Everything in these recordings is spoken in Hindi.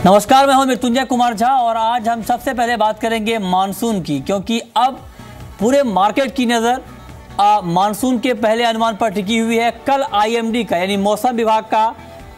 नमस्कार, मैं हूं मृत्युंजय कुमार झा और आज हम सबसे पहले बात करेंगे मानसून की, क्योंकि अब पूरे मार्केट की नज़र मानसून के पहले अनुमान पर टिकी हुई है। कल आईएमडी का यानी मौसम विभाग का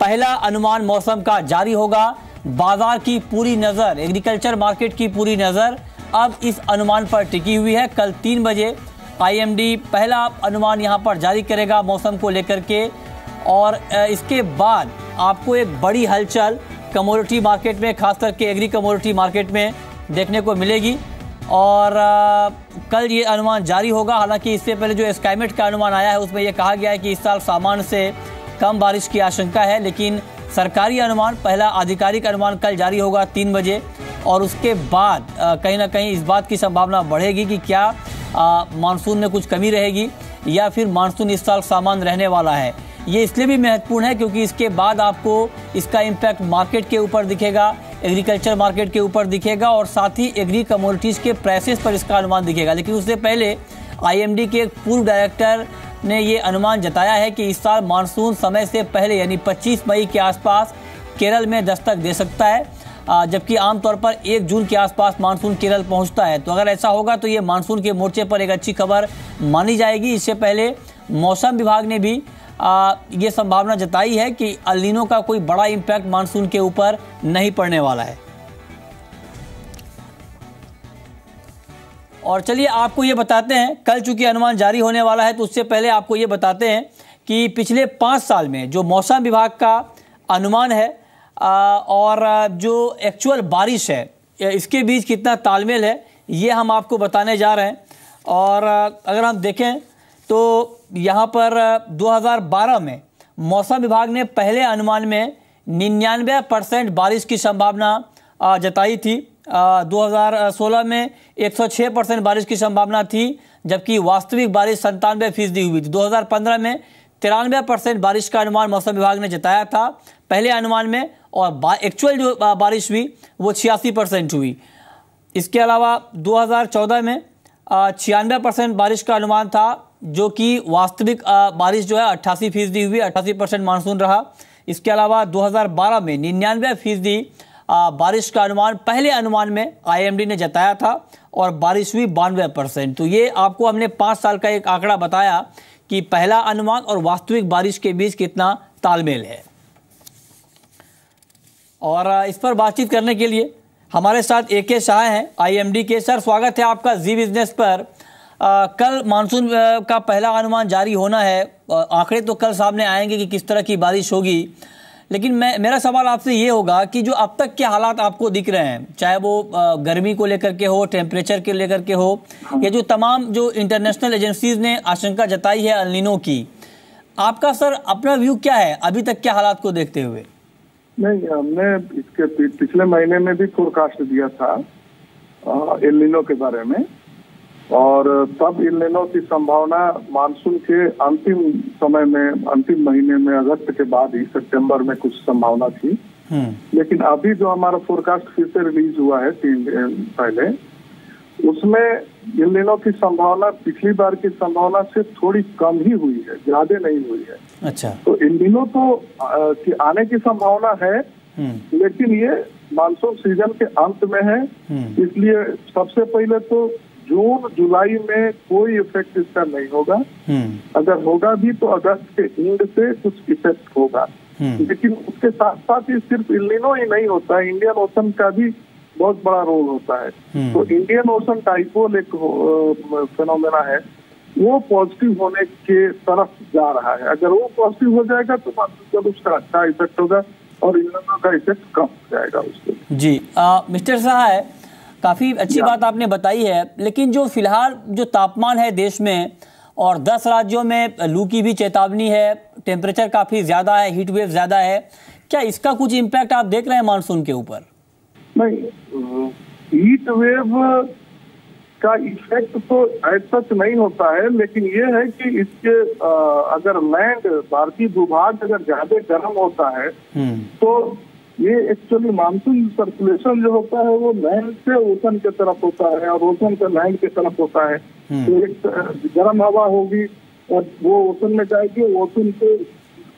पहला अनुमान मौसम का जारी होगा। बाजार की पूरी नज़र, एग्रीकल्चर मार्केट की पूरी नज़र अब इस अनुमान पर टिकी हुई है। कल 3 बजे आईएमडी पहला अनुमान यहां पर जारी करेगा मौसम को लेकर के, और इसके बाद आपको एक बड़ी हलचल कमोडिटी मार्केट में, खास करके एग्री कमोडिटी मार्केट में देखने को मिलेगी। और कल ये अनुमान जारी होगा। हालांकि इससे पहले जो स्काईमेट का अनुमान आया है उसमें ये कहा गया है कि इस साल सामान्य से कम बारिश की आशंका है, लेकिन सरकारी अनुमान, पहला आधिकारिक अनुमान कल जारी होगा 3 बजे। और उसके बाद कहीं ना कहीं इस बात की संभावना बढ़ेगी कि क्या मानसून में कुछ कमी रहेगी या फिर मानसून इस साल सामान्य रहने वाला है। ये इसलिए भी महत्वपूर्ण है क्योंकि इसके बाद आपको इसका इम्पैक्ट मार्केट के ऊपर दिखेगा, एग्रीकल्चर मार्केट के ऊपर दिखेगा और साथ ही एग्री कमोडिटीज़ के प्राइसेस पर इसका अनुमान दिखेगा। लेकिन उससे पहले आईएमडी के एक पूर्व डायरेक्टर ने ये अनुमान जताया है कि इस साल मानसून समय से पहले यानी 25 मई के आसपास केरल में दस्तक दे सकता है, जबकि आमतौर पर 1 जून के आसपास मानसून केरल पहुंचता है। तो अगर ऐसा होगा तो ये मानसून के मोर्चे पर एक अच्छी खबर मानी जाएगी। इससे पहले मौसम विभाग ने भी ये संभावना जताई है कि एल नीनो का कोई बड़ा इम्पैक्ट मानसून के ऊपर नहीं पड़ने वाला है। और चलिए आपको ये बताते हैं, कल चूंकि अनुमान जारी होने वाला है तो उससे पहले आपको ये बताते हैं कि पिछले 5 साल में जो मौसम विभाग का अनुमान है और जो एक्चुअल बारिश है इसके बीच कितना तालमेल है, ये हम आपको बताने जा रहे हैं। और अगर हम देखें तो यहाँ पर 2012 में मौसम विभाग ने पहले अनुमान में 99% बारिश की संभावना जताई थी। 2016 में 106% बारिश की संभावना थी, जबकि वास्तविक बारिश 97% हुई थी। 2015 में 93% बारिश का अनुमान मौसम विभाग ने जताया था पहले अनुमान में, और एक्चुअल जो बारिश हुई वो 86% हुई। इसके अलावा 2014 में 96% बारिश का अनुमान था, जो कि वास्तविक बारिश जो है 88% हुई, 88% मानसून रहा। इसके अलावा 2012 में 99% बारिश का अनुमान पहले अनुमान में आईएमडी ने जताया था और बारिश हुई 92%। तो ये आपको हमने 5 साल का एक आंकड़ा बताया कि पहला अनुमान और वास्तविक बारिश के बीच कितना तालमेल है। और इस पर बातचीत करने के लिए हमारे साथ एके शाह हैं आईएमडी के। सर, स्वागत है आपका जी बिजनेस पर। कल मानसून का पहला अनुमान जारी होना है, आंकड़े तो कल सामने आएंगे कि किस तरह की बारिश होगी, लेकिन मेरा सवाल आपसे ये होगा कि जो अब तक के हालात आपको दिख रहे हैं, चाहे वो गर्मी को लेकर के हो, टेम्परेचर के लेकर के हो, या जो तमाम जो इंटरनेशनल एजेंसीज ने आशंका जताई है एल नीनो की, आपका सर अपना व्यू क्या है अभी तक के हालात को देखते हुए? नहीं, हमने इसके पिछले महीने में भी फोरकास्ट दिया था एल नीनो के बारे में, और तब एल नीनो की संभावना मानसून के अंतिम समय में, अंतिम महीने में, अगस्त के बाद ही सितंबर में कुछ संभावना थी। लेकिन अभी जो हमारा फोरकास्ट फिर से रिलीज हुआ है 3 दिन पहले, उसमें एल नीनो की संभावना पिछली बार की संभावना से थोड़ी कम ही हुई है, ज्यादा नहीं हुई है। अच्छा, तो एल नीनो तो आने की संभावना है, लेकिन ये मानसून सीजन के अंत में है, इसलिए सबसे पहले तो जून जुलाई में कोई इफेक्ट इसका नहीं होगा। अगर होगा भी तो अगस्त के एंड से कुछ इफेक्ट होगा। लेकिन उसके साथ साथ ही सिर्फ एल नीनो ही नहीं होता है, इंडियन ओशन का भी बहुत बड़ा रोल होता है। तो इंडियन ओशन डाइपोल एक फेनोमेना है, वो पॉजिटिव होने के तरफ जा रहा है। अगर वो पॉजिटिव हो जाएगा तो जब उसका अच्छा इफेक्ट होगा और एल नीनो का इफेक्ट कम हो जाएगा उसको। जी, मिस्टर शाह, काफ़ी अच्छी बात आपने बताई है, लेकिन जो फिलहाल जो तापमान है देश में और 10 राज्यों में लू की भी चेतावनी है, टेम्परेचर काफ़ी ज़्यादा है, हीट वेव ज़्यादा है, क्या इसका कुछ इम्पैक्ट आप देख रहे हैं मानसून के ऊपर? नहीं, हीट वेव का इफेक्ट तो ऐसा नहीं होता है, लेकिन ये है कि इसके अगर लैंड, भारतीय भूभाग अगर ज्यादा गर्म होता है तो ये एक्चुअली मानसून सर्कुलेशन जो होता है वो लैंड से ओशन की तरफ होता है और ओशन से लैंड की तरफ होता है। तो एक गर्म हवा होगी और वो ओशन में जाएगी, ओशन से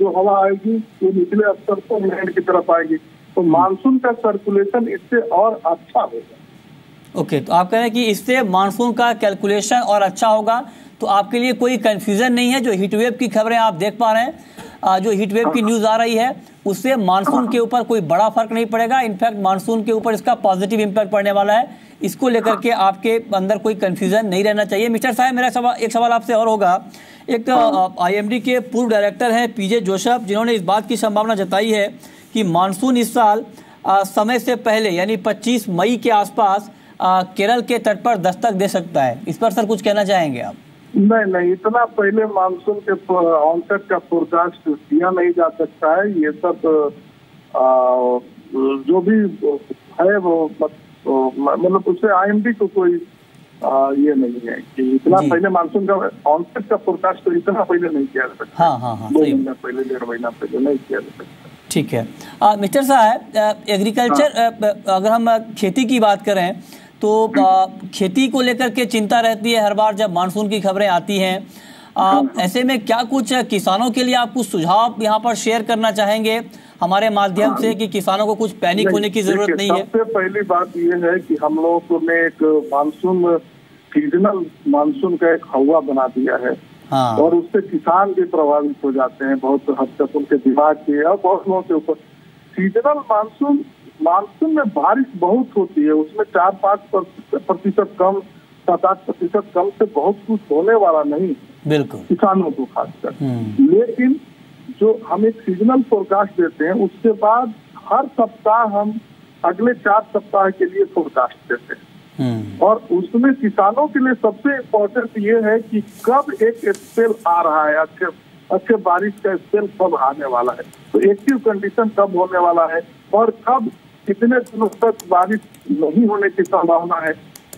जो हवा आएगी वो निचले स्तर पर लैंड की तरफ आएगी। तो मानसून का सर्कुलेशन इससे और अच्छा होगा। ओके, तो आप कह रहे हैं कि इससे मानसून का कैलकुलेशन और अच्छा होगा, तो आपके लिए कोई कंफ्यूजन नहीं है। जो हीटवेव की खबरें आप देख पा रहे हैं, जो हीटवेव की न्यूज आ रही है, उससे मानसून के ऊपर कोई बड़ा फर्क नहीं पड़ेगा। इनफैक्ट मानसून के ऊपर इसका पॉजिटिव इंपैक्ट पड़ने वाला है। इसको लेकर के आपके अंदर कोई कंफ्यूजन नहीं रहना चाहिए। मिस्टर साहब, मेरा एक सवाल आपसे और होगा। एक आईएमडी के पूर्व डायरेक्टर हैं पीजे जोसेफ, जिन्होंने इस बात की संभावना जताई है कि मानसून इस साल समय से पहले यानी 25 मई के आसपास केरल के तट पर दस्तक दे सकता है। इस पर सर कुछ कहना चाहेंगे आप? नहीं, इतना पहले मानसून के ऑनसेट का फोरकास्ट किया नहीं जा सकता है। ये सब जो भी है वो मतलब उससे आईएमडी को कोई ये नहीं है कि इतना पहले मानसून का ऑनसेट का फोरकास्ट तो इतना पहले नहीं किया जा सकता। हाँ, 2 महीना पहले, 1.5 महीना पहले नहीं किया जा सकता। ठीक है। मिस्टर साहब, एग्रीकल्चर अगर हम खेती की बात करें तो खेती को लेकर के चिंता रहती है हर बार जब मानसून की खबरें आती हैं। ऐसे में क्या कुछ किसानों के लिए आप कुछ सुझाव यहाँ पर शेयर करना चाहेंगे हमारे माध्यम से कि किसानों को कुछ पैनिक होने की जरूरत नहीं है? सबसे पहली बात यह है कि हम लोगों ने एक मानसून, सीजनल मानसून का एक हवा बना दिया है। हाँ। और उससे किसान भी प्रभावित हो जाते हैं बहुत हद तक, उनके दिमाग के और बहुत लोगों के ऊपर। सीजनल मानसून में बारिश बहुत होती है, उसमें 4-5% कम, 7-8% कम से बहुत कुछ होने वाला नहीं, बिल्कुल, किसानों को खासकर। लेकिन जो हम एक सीजनल फोरकास्ट देते हैं, उसके बाद हर सप्ताह हम अगले 4 सप्ताह के लिए फोरकास्ट देते हैं। और उसमें किसानों के लिए सबसे इम्पोर्टेंट ये है कि कब एक स्पेल आ रहा है, अच्छे बारिश का स्पेल कब आने वाला है, तो एक्टिव कंडीशन कब होने वाला है और कब कितने दिनों तक बारिश नहीं होने की संभावना है।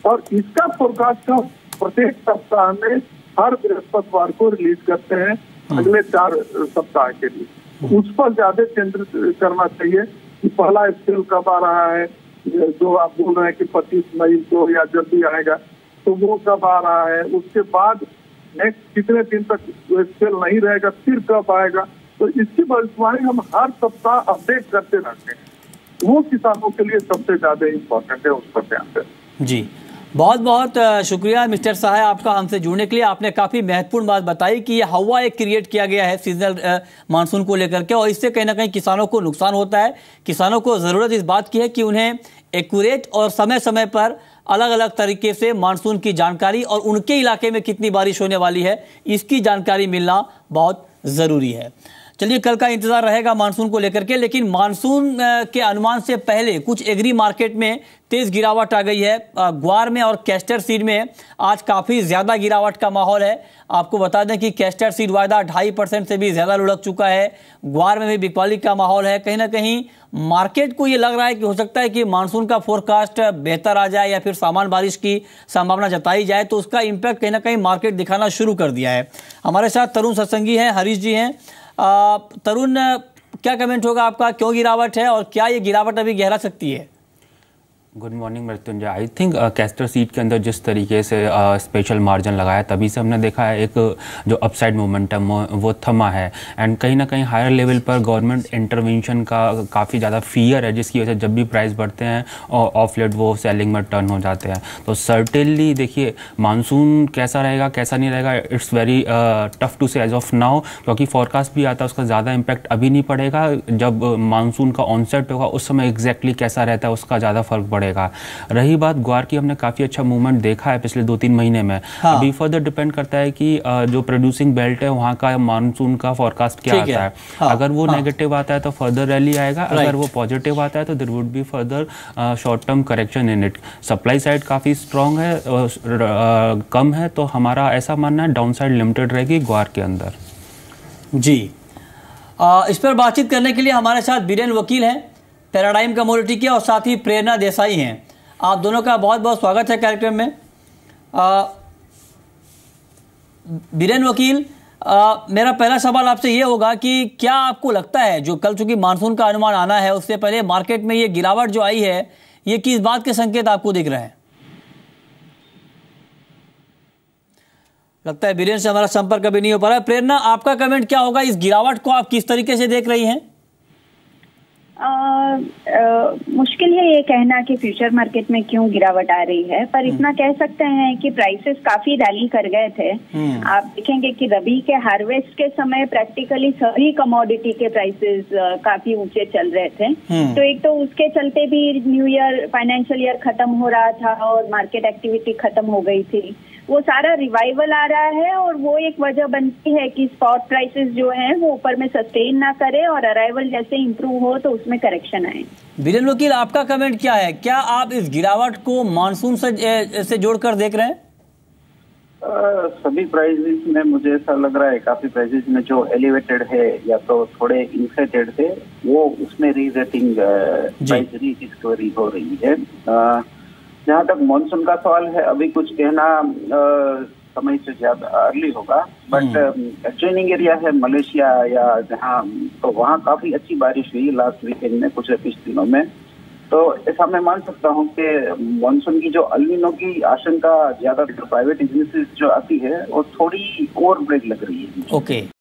और इसका फोरकास्ट हम प्रत्येक सप्ताह में हर बृहस्पतिवार को रिलीज करते हैं अगले 4 सप्ताह के लिए। उस पर ज्यादा केंद्रित करना चाहिए कि पहला स्पेल कब आ रहा है, जो आप बोल रहे हैं कि 25 मई को या जब भी आएगा तो वो कब आ रहा है, उसके बाद नेक्स्ट कितने दिन तक स्पेल नहीं रहेगा, फिर कब आएगा। तो इसकी भविष्यवाणी हम हर सप्ताह अपडेट करते रहते हैं। वो किसानों के लिए सबसे ज्यादा इम्पोर्टेंट है, उस पर ध्यान दें। जी, बहुत बहुत शुक्रिया मिस्टर साहब आपका हमसे जुड़ने के लिए। आपने काफ़ी महत्वपूर्ण बात बताई कि ये हवा एक क्रिएट किया गया है सीजनल मानसून को लेकर के, और इससे कहीं ना कहीं किसानों को नुकसान होता है। किसानों को ज़रूरत इस बात की है कि उन्हें एक्यूरेट और समय समय पर अलग अलग तरीके से मानसून की जानकारी और उनके इलाके में कितनी बारिश होने वाली है इसकी जानकारी मिलना बहुत ज़रूरी है। चलिए, कल का इंतजार रहेगा मानसून को लेकर के, लेकिन मानसून के अनुमान से पहले कुछ एग्री मार्केट में तेज गिरावट आ गई है। ग्वार में और कैस्टर सीड में आज काफ़ी ज़्यादा गिरावट का माहौल है। आपको बता दें कि कैस्टर सीड वायदा 2.5% से भी ज़्यादा लुढ़क चुका है। ग्वार में भी बिकवाली का माहौल है। कहीं ना कहीं मार्केट को ये लग रहा है कि हो सकता है कि मानसून का फोरकास्ट बेहतर आ जाए या फिर सामान्य बारिश की संभावना जताई जाए, तो उसका इम्पैक्ट कहीं ना कहीं मार्केट दिखाना शुरू कर दिया है। हमारे साथ तरुण सत्संगी हैं, हरीश जी हैं। तरुण, क्या कमेंट होगा आपका, क्यों गिरावट है और क्या ये गिरावट अभी गहरा सकती है? Good morning Mrityunjay. I think castor seed के अंदर जिस तरीके से स्पेशल मार्जिन लगाया, तभी से हमने देखा है एक जो अपसाइड मोमेंटम वो थमा है। एंड कहीं ना कहीं हायर लेवल पर गवर्नमेंट इंटरवेंशन का काफ़ी ज़्यादा फियर है, जिसकी वजह से जब भी प्राइस बढ़ते हैं और ऑफ लेट वो सेलिंग में टर्न हो जाते हैं। तो सर्टेनली देखिए मानसून कैसा रहेगा कैसा नहीं रहेगा, इट्स वेरी टफ टू से एज ऑफ नाउ, क्योंकि फॉरकास्ट भी आता है, उसका ज़्यादा इम्पैक्ट अभी नहीं पड़ेगा। जब मानसून का ऑनसेट होगा उस समय एग्जैक्टली कैसा रहता है उसका ज़्यादा फर्क पड़ेगा। रही बात ग्वार की, हमने काफी अच्छा मूवमेंट देखा है पिछले 2-3 महीने में। हाँ। अभी फर्दर डिपेंड करता है कि जो प्रोड्यूसिंग बेल्ट है वहां का मानसून का फोरकास्ट क्या आता है। हाँ। अगर वो नेगेटिव आता है तो फर्दर रैली आएगा, अगर वो पॉजिटिव आता है तो there would be further short term correction in it. Supply side काफी स्ट्रांग है, कम है, तो हमारा ऐसा मानना है डाउन साइड लिमिटेड रहेगी ग्वार के अंदर। जी, इस पर बातचीत करने के लिए हमारे साथ बीरेन वकील हैं पैराडाइम कमोडिटी के, और साथ ही प्रेरणा देसाई हैं। आप दोनों का बहुत बहुत स्वागत है कार्यक्रम में। बीरेन वकील, मेरा पहला सवाल आपसे ये होगा कि क्या आपको लगता है जो कल चूंकि मानसून का अनुमान आना है उससे पहले मार्केट में ये गिरावट जो आई है, ये किस बात के संकेत आपको दिख रहे हैं? लगता है बीरेन से हमारा संपर्क अभी नहीं हो पा रहा है। प्रेरणा, आपका कमेंट क्या होगा, इस गिरावट को आप किस तरीके से देख रही हैं? मुश्किल है ये कहना कि फ्यूचर मार्केट में क्यों गिरावट आ रही है, पर इतना कह सकते हैं कि प्राइसेस काफी रैली कर गए थे। आप देखेंगे कि रबी के हार्वेस्ट के समय प्रैक्टिकली सभी कमोडिटी के प्राइसेस काफी ऊंचे चल रहे थे। तो एक तो उसके चलते भी न्यू ईयर फाइनेंशियल ईयर खत्म हो रहा था और मार्केट एक्टिविटी खत्म हो गई थी, वो सारा रिवाइवल आ रहा है और वो एक वजह बनती है कि स्पॉट प्राइसेस जो हैं वो ऊपर में सस्टेन ना करे और अराइवल जैसे इंप्रूव हो तो उसमें करेक्शन आए। बीरेन वकील, आपका कमेंट क्या है? क्या आप इस गिरावट को मानसून से जोड़कर देख रहे हैं? सभी प्राइसेस में मुझे ऐसा लग रहा है, काफी प्राइसेस में जो एलिवेटेड है या तो थोड़े इन्फ्लेटेड थे, वो उसमें रीरेटिंग प्राइस रीडिस्कवरी हो रही है। जहाँ तक मॉनसून का सवाल है, अभी कुछ कहना समय से ज्यादा अर्ली होगा, बट ट्रेनिंग एरिया है मलेशिया या जहाँ, तो वहाँ काफी अच्छी बारिश हुई लास्ट वीकेंड में, कुछ दिनों में। तो ऐसा मैं मान सकता हूँ कि मॉनसून की जो अल्नीनो की आशंका ज्यादातर प्राइवेट एजेंसीज जो आती है वो थोड़ी ओवर ब्रेक लग रही है। ओके।